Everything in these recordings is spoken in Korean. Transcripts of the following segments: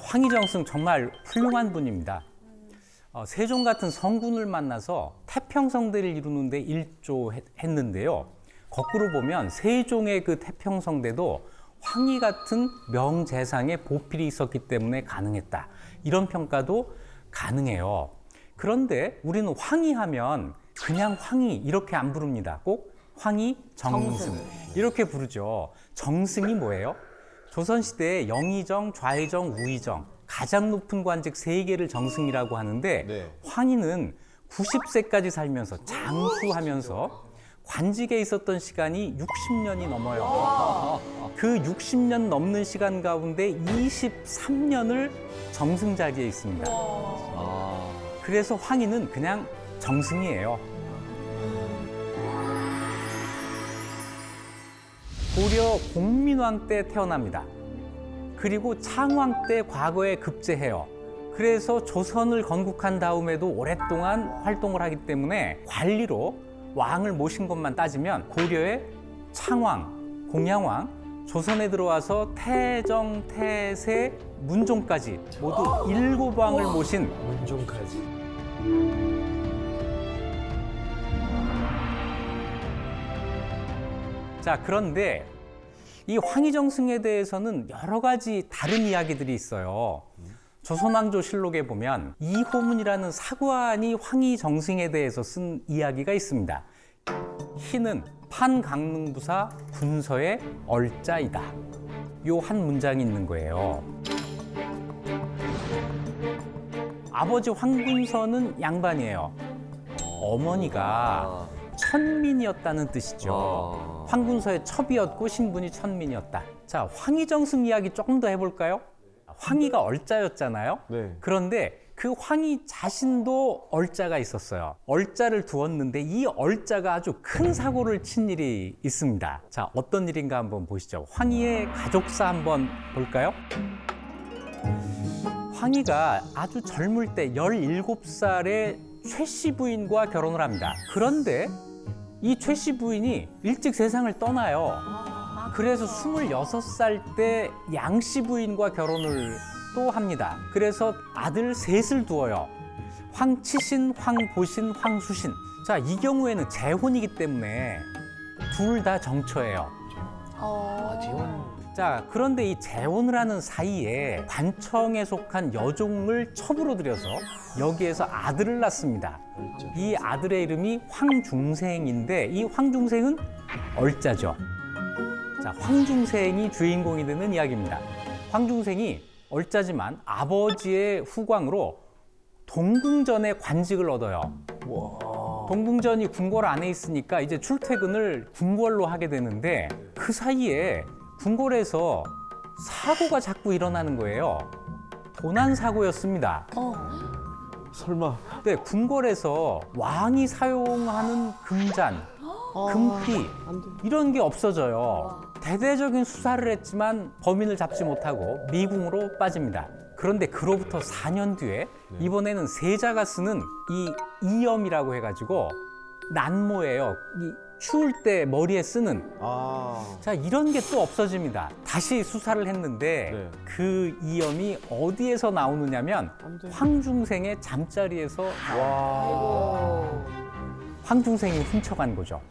황희정승 정말 훌륭한 분입니다. 세종 같은 성군을 만나서 태평성대를 이루는데 일조했는데요. 거꾸로 보면 세종의 그 태평성대도 황희 같은 명재상의 보필이 있었기 때문에 가능했다. 이런 평가도 가능해요. 그런데 우리는 황희하면 그냥 황희 이렇게 안 부릅니다. 꼭 황희정승 이렇게 부르죠. 정승이 뭐예요? 조선시대에 영의정, 좌의정, 우의정 가장 높은 관직 3개를 정승이라고 하는데 네. 황희는 90세까지 살면서 장수하면서 관직에 있었던 시간이 60년이 넘어요. 그 60년 넘는 시간 가운데 23년을 정승 자리에 있습니다. 그래서 황희는 그냥 정승이에요. 고려 공민왕 때 태어납니다. 그리고 창왕 때 과거에 급제해요. 그래서 조선을 건국한 다음에도 오랫동안 활동을 하기 때문에 관리로 왕을 모신 것만 따지면 고려의 창왕, 공양왕, 조선에 들어와서 태정, 태세, 문종까지 모두 7왕을 모신 문종까지. 자, 그런데 이 황희정승에 대해서는 여러 가지 다른 이야기들이 있어요. 조선왕조실록에 보면 이호문이라는 사관이 황희정승에 대해서 쓴 이야기가 있습니다. 희는 판강릉부사 군서의 얼자이다. 요 한 문장이 있는 거예요. 아버지 황군서는 양반이에요. 어머니가 천민이었다는 뜻이죠. 황군서의 첩이었고 신분이 천민이었다. 자, 황희정승 이야기 조금 더 해볼까요? 황희가 얼자였잖아요. 네. 그런데 그 황희 자신도 얼자가 있었어요. 얼자를 두었는데 이 얼자가 아주 큰 사고를 친 일이 있습니다. 자, 어떤 일인가 한번 보시죠. 황희의 가족사 한번 볼까요? 황희가 아주 젊을 때 17살에 최씨 부인과 결혼을 합니다. 그런데 이 최씨 부인이 일찍 세상을 떠나요. 그래서 26살 때 양씨 부인과 결혼을 또 합니다. 그래서 아들 셋을 두어요. 황치신, 황보신, 황수신. 자, 이 경우에는 재혼이기 때문에 둘 다 정처예요. 재혼. 자, 그런데 이 재혼을 하는 사이에 관청에 속한 여종을 첩으로 들여서 여기에서 아들을 낳습니다. 이 아들의 이름이 황중생인데 이 황중생은 얼자죠. 자, 황중생이 주인공이 되는 이야기입니다. 황중생이 얼자지만 아버지의 후광으로 동궁전의 관직을 얻어요. 동궁전이 궁궐 안에 있으니까 이제 출퇴근을 궁궐로 하게 되는데 그 사이에 궁궐에서 사고가 자꾸 일어나는 거예요. 도난 사고였습니다. 설마. 네, 궁궐에서 왕이 사용하는 금잔, 금피 이런 게 없어져요. 대대적인 수사를 했지만 범인을 잡지 못하고 미궁으로 빠집니다. 그런데 그로부터 4년 뒤에 이번에는 세자가 쓰는 이 이염이라고 해가지고 난모예요. 이 추울 때 머리에 쓰는. 자, 이런 게 또 없어집니다. 다시 수사를 했는데 네. 그 이염이 어디에서 나오느냐면 황중생의 잠자리에서 나와요. 황중생이 훔쳐간 거죠.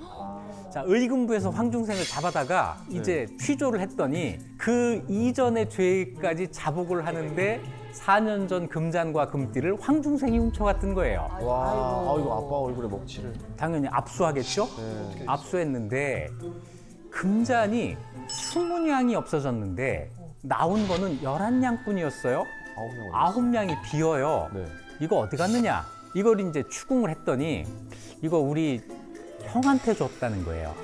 자, 의금부에서 황중생을 잡아다가 이제 취조를 했더니 그 이전의 죄까지 자복을 하는데 4년 전 금잔과 금띠를 황중생이 훔쳐갔던 거예요. 와, 이거 아빠 얼굴에 먹칠을. 당연히 압수하겠죠? 네. 압수했는데 금잔이 20냥이 없어졌는데 나온 거는 11냥뿐이었어요. 9명. 9냥이 비어요. 네. 이거 어디 갔느냐? 이걸 이제 추궁을 했더니 이거 우리 형한테 줬다는 거예요.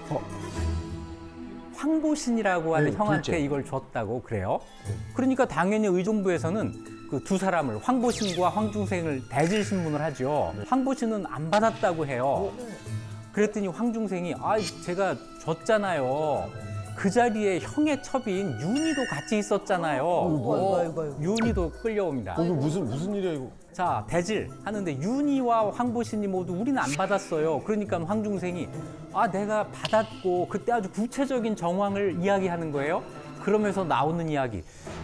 황보신이라고 하는 네, 형한테 둘째. 이걸 줬다고 그래요. 그러니까 당연히 의정부에서는 그 두 사람을 황보신과 황중생을 대질 신문을 하죠. 황보신은 안 받았다고 해요. 그랬더니 황중생이 제가 줬잖아요. 그 자리에 형의 첩인 윤희도 같이 있었잖아요. 윤희도 끌려옵니다. 이거 무슨 일이야 이거? 자, 대질 하는데 윤희와 황보신이 모두 우리는 안 받았어요. 그러니까 황중생이 내가 받았고 그때 아주 구체적인 정황을 이야기하는 거예요. 그러면서 나오는 이야기.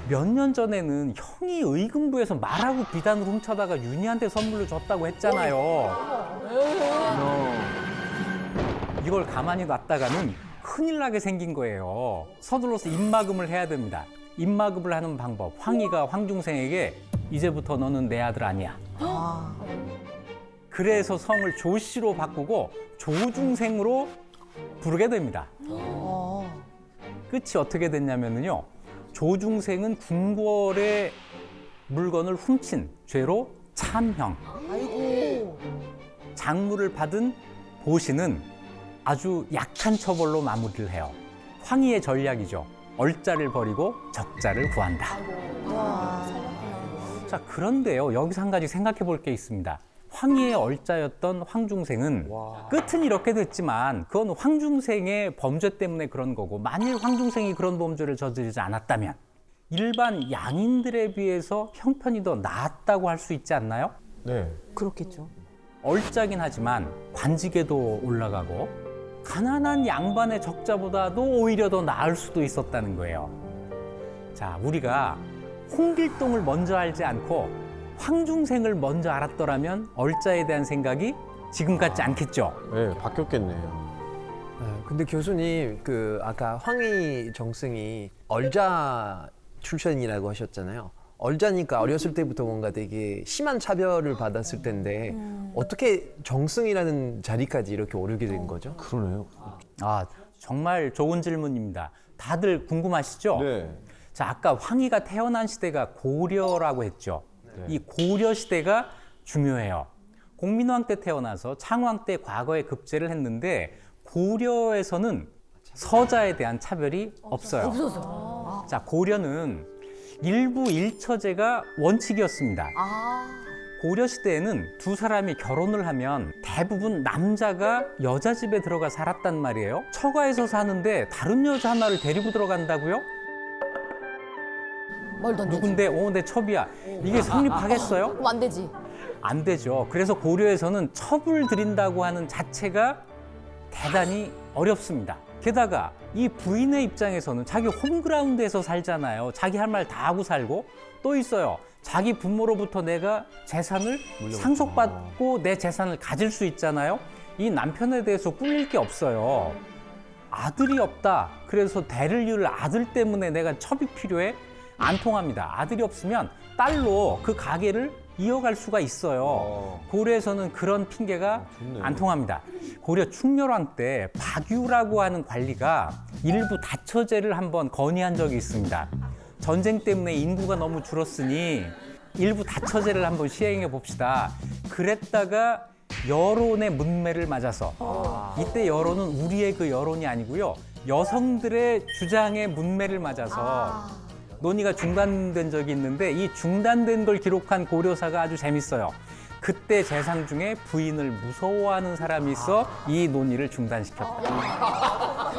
몇 년 전에는 형이 의금부에서 말하고 비단을 훔쳐다가 윤희한테 선물로 줬다고 했잖아요. 이걸 가만히 놨다가는 큰일 나게 생긴 거예요. 서둘러서 입막음을 해야 됩니다. 입막음을 하는 방법. 황희가 황중생에게 이제부터 너는 내 아들 아니야. 그래서 성을 조씨로 바꾸고 조중생으로 부르게 됩니다. 끝이 어떻게 됐냐면요. 조중생은 궁궐의 물건을 훔친 죄로 참형. 아이고. 장물을 받은 보시는 아주 약한 처벌로 마무리를 해요. 황희의 전략이죠. 얼자를 버리고 적자를 구한다. 와. 자, 그런데요. 여기서 한 가지 생각해 볼 게 있습니다. 황희의 얼자였던 황중생은 끝은 이렇게 됐지만 그건 황중생의 범죄 때문에 그런 거고, 만일 황중생이 그런 범죄를 저지르지 않았다면 일반 양인들에 비해서 형편이 더 나았다고 할 수 있지 않나요? 네. 그렇겠죠. 얼자긴 하지만 관직에도 올라가고 가난한 양반의 적자보다도 오히려 더 나을 수도 있었다는 거예요. 자, 우리가 홍길동을 먼저 알지 않고 황중생을 먼저 알았더라면 얼자에 대한 생각이 지금 같지 않겠죠? 네, 바뀌었겠네요. 근데 교수님 그 아까 황희 정승이 얼자 출신이라고 하셨잖아요. 얼자니까 어렸을 때부터 뭔가 되게 심한 차별을 받았을 텐데 어떻게 정승이라는 자리까지 이렇게 오르게 된 거죠? 그러네요. 아, 정말 좋은 질문입니다. 다들 궁금하시죠? 네. 자, 아까 황희가 태어난 시대가 고려라고 했죠. 네. 이 고려 시대가 중요해요. 공민왕 때 태어나서 창왕 때 과거에 급제를 했는데 고려에서는 서자에 대한 차별이 없어요. 없어서. 자, 고려는 일부 일처제가 원칙이었습니다. 고려 시대에는 두 사람이 결혼을 하면 대부분 남자가 여자 집에 들어가 살았단 말이에요. 처가에서 사는데 다른 여자 하나를 데리고 들어간다고요? 말도 안 되지. 누군데? 내 첩이야. 이게 성립하겠어요? 그럼 안 되지. 안 되죠. 그래서 고려에서는 첩을 들인다고 하는 자체가 대단히 어렵습니다. 게다가 이 부인의 입장에서는 자기 홈그라운드에서 살잖아요. 자기 할 말 다 하고 살고, 또 있어요. 자기 부모로부터 내가 재산을 상속받고 내 재산을 가질 수 있잖아요. 이 남편에 대해서 꿀릴 게 없어요. 아들이 없다. 그래서 대를 이을 아들 때문에 내가 첩이 필요해? 안 통합니다. 아들이 없으면 딸로 그 가게를 이어갈 수가 있어요. 고려에서는 그런 핑계가 좋네. 안 통합니다. 고려 충렬왕 때 박유라고 하는 관리가 일부 다처제를 한번 건의한 적이 있습니다. 전쟁 때문에 인구가 너무 줄었으니 일부 다처제를 한번 시행해 봅시다. 그랬다가 여론의 문매를 맞아서, 이때 여론은 우리의 그 여론이 아니고요, 여성들의 주장의 문매를 맞아서 논의가 중단된 적이 있는데, 이 중단된 걸 기록한 고려사가 아주 재밌어요. 그때 재상 중에 부인을 무서워하는 사람이 있어 이 논의를 중단시켰다.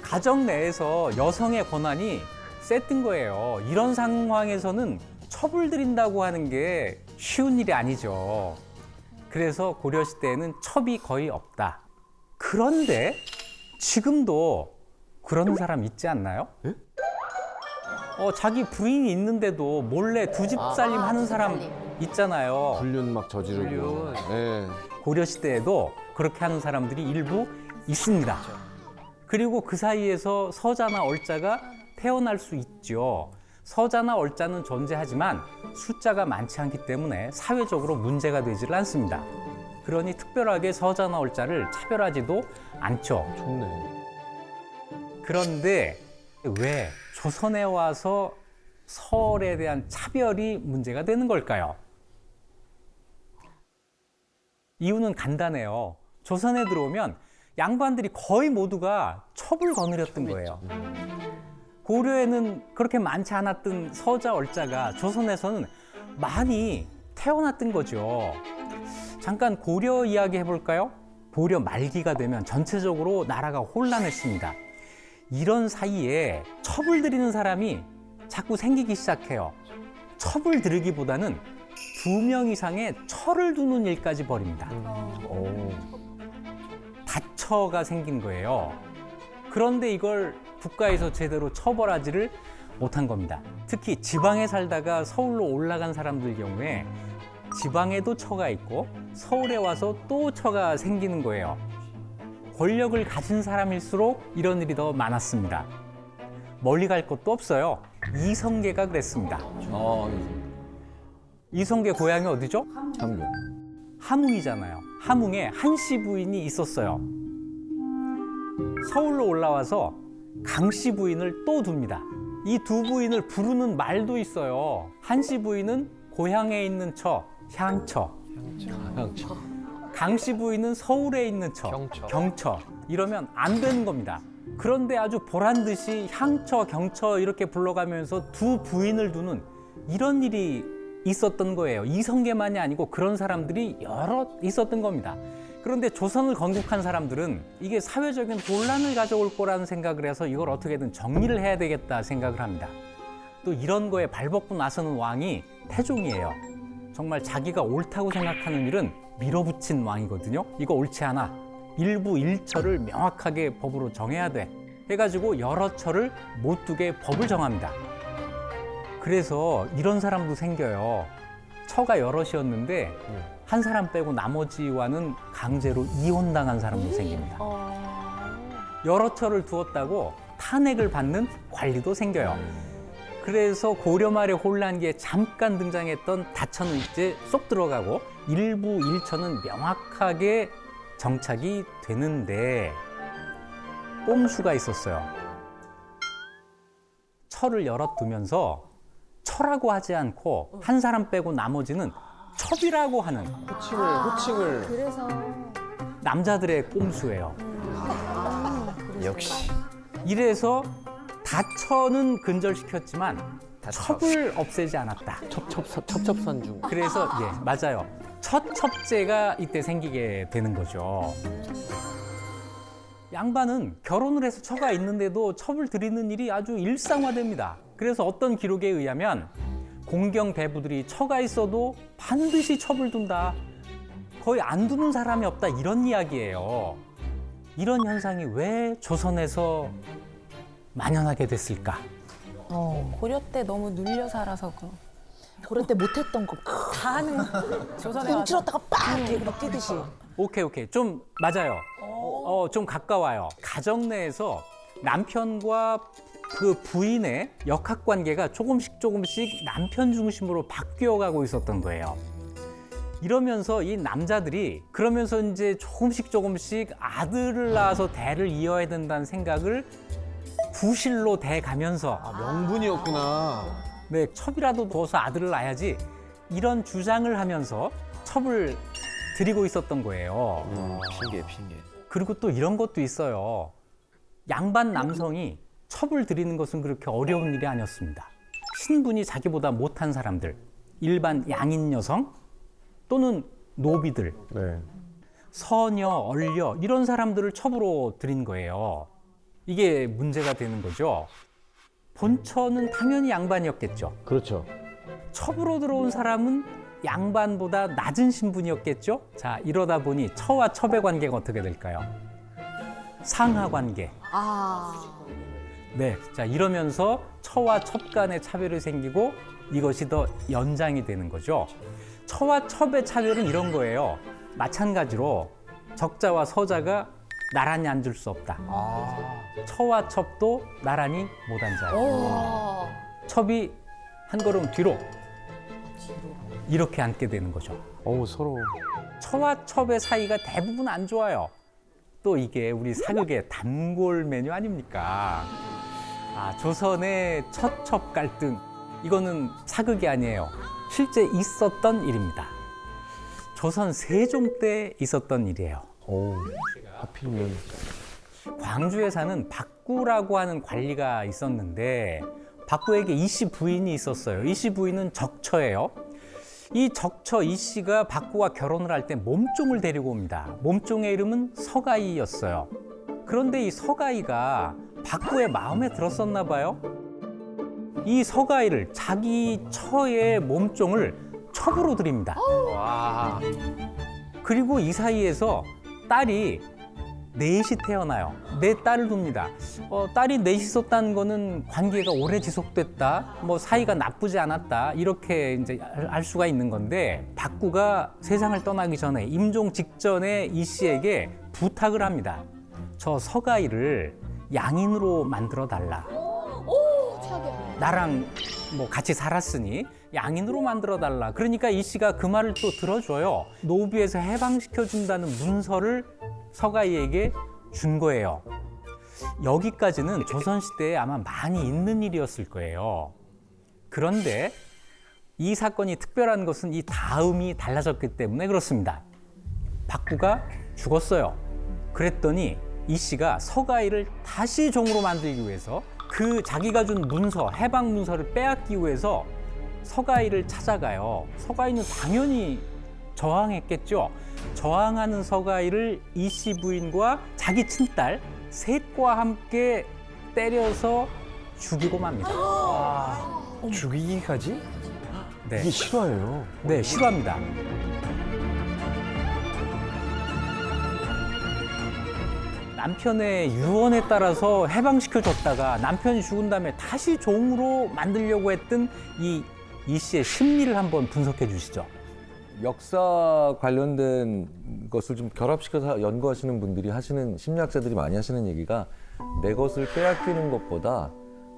가정 내에서 여성의 권한이 셌던 거예요. 이런 상황에서는 첩을 들인다고 하는 게 쉬운 일이 아니죠. 그래서 고려시대에는 첩이 거의 없다. 그런데 지금도 그런 사람 있지 않나요? 예? 자기 부인이 있는데도 몰래 두 집 살림 하는 사람 있잖아요. 불륜 막 저지르고. 불륜. 네. 고려시대에도 그렇게 하는 사람들이 일부 있습니다. 그리고 그 사이에서 서자나 얼자가 태어날 수 있죠. 서자나 얼자는 존재하지만 숫자가 많지 않기 때문에 사회적으로 문제가 되지를 않습니다. 그러니 특별하게 서자나 얼자를 차별하지도 않죠. 좋네. 그런데 왜 조선에 와서 설에 대한 차별이 문제가 되는 걸까요? 이유는 간단해요. 조선에 들어오면 양반들이 거의 모두가 첩을 거느렸던 거예요. 고려에는 그렇게 많지 않았던 서자, 얼자가 조선에서는 많이 태어났던 거죠. 잠깐 고려 이야기 해볼까요? 고려 말기가 되면 전체적으로 나라가 혼란했습니다. 이런 사이에 첩을 들이는 사람이 자꾸 생기기 시작해요. 첩을 들이기보다는 2명 이상의 처를 두는 일까지 벌입니다. 다처가 생긴 거예요. 그런데 이걸 국가에서 제대로 처벌하지를 못한 겁니다. 특히 지방에 살다가 서울로 올라간 사람들 경우에 지방에도 처가 있고 서울에 와서 또 처가 생기는 거예요. 권력을 가진 사람일수록 이런 일이 더 많았습니다. 멀리 갈 것도 없어요. 이성계가 그랬습니다. 이성계 고향이 어디죠? 참교. 함흥이잖아요. 함흥에 한씨 부인이 있었어요. 서울로 올라와서 강씨 부인을 또 둡니다. 이 두 부인을 부르는 말도 있어요. 한씨 부인은 고향에 있는 처, 향처. 강씨 부인은 서울에 있는 처, 경처. 이러면 안 되는 겁니다. 그런데 아주 보란 듯이 향처, 경처 이렇게 불러가면서 두 부인을 두는 이런 일이 있었던 거예요. 이성계만이 아니고 그런 사람들이 여러 있었던 겁니다. 그런데 조선을 건국한 사람들은 이게 사회적인 혼란을 가져올 거라는 생각을 해서 이걸 어떻게든 정리를 해야 되겠다 생각을 합니다. 또 이런 거에 발벗고 나서는 왕이 태종이에요. 정말 자기가 옳다고 생각하는 일은 밀어붙인 왕이거든요. 이거 옳지 않아. 일부 일처를 명확하게 법으로 정해야 돼. 해가지고 여러 처를 못 두게 법을 정합니다. 그래서 이런 사람도 생겨요. 처가 여럿이었는데 한 사람 빼고 나머지와는 강제로 이혼당한 사람도 생깁니다. 여러 처를 두었다고 탄핵을 받는 관리도 생겨요. 그래서 고려 말의 혼란기에 잠깐 등장했던 다처는 이제 쏙 들어가고 일부 일처는 명확하게 정착이 되는데 꼼수가 있었어요. 처를 여럿 두면서 처라고 하지 않고 한 사람 빼고 나머지는 첩이라고 하는 호칭을. 그래서 남자들의 꼼수예요. 역시. 이래서 다처는 근절시켰지만 첩을 없애지 않았다. 첩첩산중. 그래서 예, 맞아요. 첩제가 이때 생기게 되는 거죠. 양반은 결혼을 해서 처가 있는데도 첩을 들이는 일이 아주 일상화됩니다. 그래서 어떤 기록에 의하면 공경 대부들이 처가 있어도 반드시 첩을 둔다. 거의 안 두는 사람이 없다 이런 이야기예요. 이런 현상이 왜 조선에서 만연하게 됐을까? 고려 때 너무 눌려 살아서 그럴 때 못했던 거 다 하는 조선에 와서 움츠렀다가 빡 이렇게 막 뛰듯이. 오케이. 좀 맞아요. 좀 가까워요. 가정 내에서 남편과 그 부인의 역학관계가 조금씩 남편 중심으로 바뀌어가고 있었던 거예요. 이러면서 이 남자들이 그러면서 이제 조금씩 아들을 낳아서 대를 이어야 된다는 생각을 구실로 대 가면서 명분이었구나. 네, 첩이라도 둬서 아들을 낳아야지 이런 주장을 하면서 첩을 드리고 있었던 거예요. 핑계. 그리고 또 이런 것도 있어요. 양반 남성이 첩을 드리는 것은 그렇게 어려운 일이 아니었습니다. 신분이 자기보다 못한 사람들, 일반 양인 여성 또는 노비들, 네. 서녀, 얼려 이런 사람들을 첩으로 드린 거예요. 이게 문제가 되는 거죠. 본처는 당연히 양반이었겠죠. 그렇죠. 첩으로 들어온 사람은 양반보다 낮은 신분이었겠죠. 자, 이러다 보니 처와 첩의 관계가 어떻게 될까요? 상하 관계. 네, 자 이러면서 처와 첩 간의 차별이 생기고 이것이 더 연장이 되는 거죠. 처와 첩의 차별은 이런 거예요. 마찬가지로 적자와 서자가 나란히 앉을 수 없다. 처와 첩도 나란히 못 앉아요. 첩이 한 걸음 뒤로 이렇게 앉게 되는 거죠. 서로. 처와 첩의 사이가 대부분 안 좋아요. 또 이게 우리 사극의 단골 메뉴 아닙니까? 조선의 처첩 갈등. 이거는 사극이 아니에요. 실제 있었던 일입니다. 조선 세종 때 있었던 일이에요. 하필이면. 광주에 사는 박구라고 하는 관리가 있었는데 박구에게 이씨 부인이 있었어요. 이씨 부인은 적처예요. 이 적처 이씨가 박구와 결혼을 할 때 몸종을 데리고 옵니다. 몸종의 이름은 서가이였어요. 그런데 이 서가이가 박구의 마음에 들었었나 봐요. 이 서가이를 자기 처의 몸종을 첩으로 드립니다. 와. 그리고 이 사이에서 딸이 넷이 태어나요. 네 딸을 둡니다. 딸이 넷이 있었다는 거는 관계가 오래 지속됐다, 뭐 사이가 나쁘지 않았다, 이렇게 이제 알 수가 있는 건데, 박구가 세상을 떠나기 전에 임종 직전에 이 씨에게 부탁을 합니다. 저 서가희를 양인으로 만들어 달라. 나랑 뭐 같이 살았으니 양인으로 만들어 달라. 그러니까 이 씨가 그 말을 또 들어줘요. 노비에서 해방시켜 준다는 문서를 서가희에게 준 거예요. 여기까지는 조선시대에 아마 많이 있는 일이었을 거예요. 그런데 이 사건이 특별한 것은 이 다음이 달라졌기 때문에 그렇습니다. 박구가 죽었어요. 그랬더니 이 씨가 서가희를 다시 종으로 만들기 위해서 그 자기가 준 문서, 해방 문서를 빼앗기 위해서 서가희를 찾아가요. 서가희는 당연히 저항했겠죠. 저항하는 서가희를 이 씨 부인과 자기 친딸 셋과 함께 때려서 죽이고 맙니다. 죽이기까지? 네, 이게 실화예요. 네, 실화입니다. 남편의 유언에 따라서 해방시켜줬다가 남편이 죽은 다음에 다시 종으로 만들려고 했던 이 씨의 심리를 한번 분석해 주시죠. 역사 관련된 것을 좀 결합시켜서 연구하시는 분들이 하시는, 심리학자들이 많이 하시는 얘기가, 내 것을 빼앗기는 것보다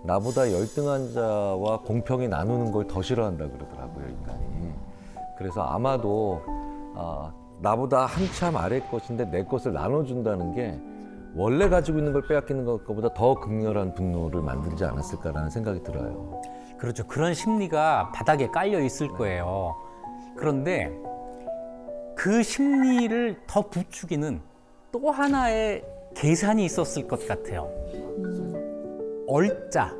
나보다 열등한 자와 공평히 나누는 걸 더 싫어한다 그러더라고요, 인간이. 그래서 아마도 나보다 한참 아래 것인데 내 것을 나눠준다는 게 원래 가지고 있는 걸 빼앗기는 것보다 더 극렬한 분노를 만들지 않았을까라는 생각이 들어요. 그렇죠. 그런 심리가 바닥에 깔려 있을 거예요. 그런데 그 심리를 더 부추기는 또 하나의 계산이 있었을 것 같아요. 얼자,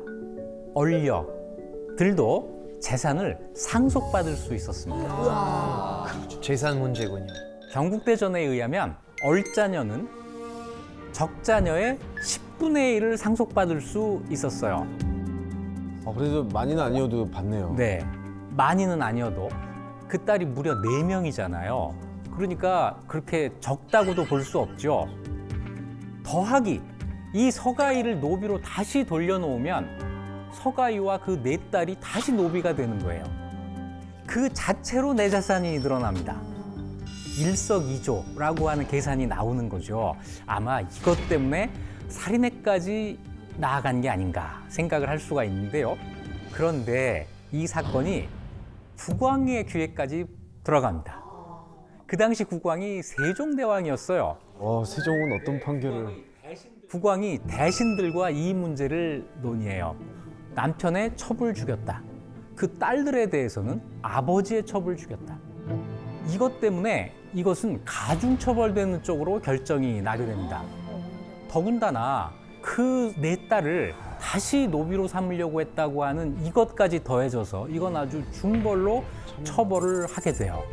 얼려들도 재산을 상속받을 수 있었습니다. 재산 문제군요. 경국대전에 의하면 얼자녀는 적자녀의 10분의 1을 상속받을 수 있었어요. 그래도 많이는 아니어도 받네요. 네, 많이는 아니어도 그 딸이 무려 4명이잖아요. 그러니까 그렇게 적다고도 볼 수 없죠. 더하기 이 서가희를 노비로 다시 돌려놓으면 서가희와 그 4딸이 다시 노비가 되는 거예요. 그 자체로 내 자산이 늘어납니다. 일석이조라고 하는 계산이 나오는 거죠. 아마 이것 때문에 살인에까지 나아간 게 아닌가 생각을 할 수가 있는데요. 그런데 이 사건이 국왕의 귀에까지 들어갑니다. 그 당시 국왕이 세종대왕이었어요. 세종은 어떤 판결을? 국왕이 대신들과 이 문제를 논의해요. 남편의 첩을 죽였다. 그 딸들에 대해서는 아버지의 첩을 죽였다. 이것 때문에 이것은 가중처벌되는 쪽으로 결정이 나게 됩니다. 더군다나 그 4딸을 다시 노비로 삼으려고 했다고 하는 이것까지 더해져서 이건 아주 중벌로 처벌을 하게 돼요.